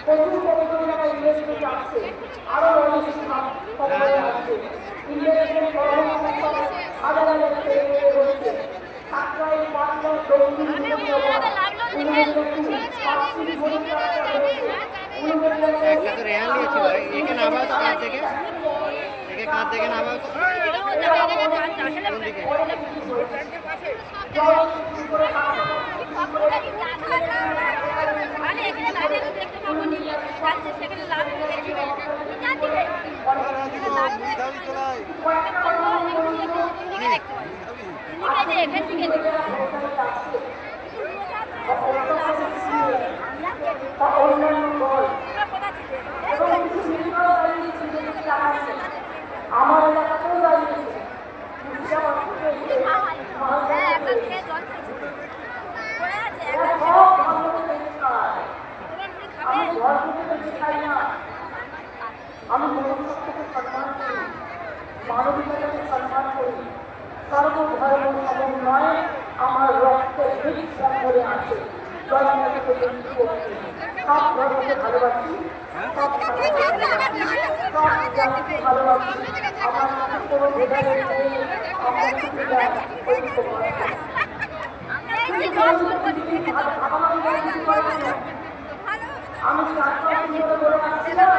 প্রচুর কতগুলো টাকা ইনভেস্টমেন্ট আসছে, আরো অনেক খবর আসছে। ইনভেস্টমেন্ট হাজার হাজার ছেলে মেয়ে রয়েছে। সাতটায় পাঁচটা দক্ষিণ একটা তো রেয়াল নিয়েছিল একে নামাও তো কাঁধ থেকে একে কাঁধ থেকে নামাও তো এখান থেকে আমার এলাকাতেও দাঁড়িয়েছে। আমি মনুষ্যত্বকে সম্মান করি, মানবিকতাকে সম্মান করি। সর্বধর্ম সমন্বয়ে আমার রক্তে বিশ্বাস করে আছে। জন্ম থেকে মৃত্যু অবধি সব ধর্মকে ভালোবাসি, সব জাতিকে ভালোবাসি। আমার সাথে কোনো ভেদাভেদ নেই। আমি 4 বলে আসছিলাম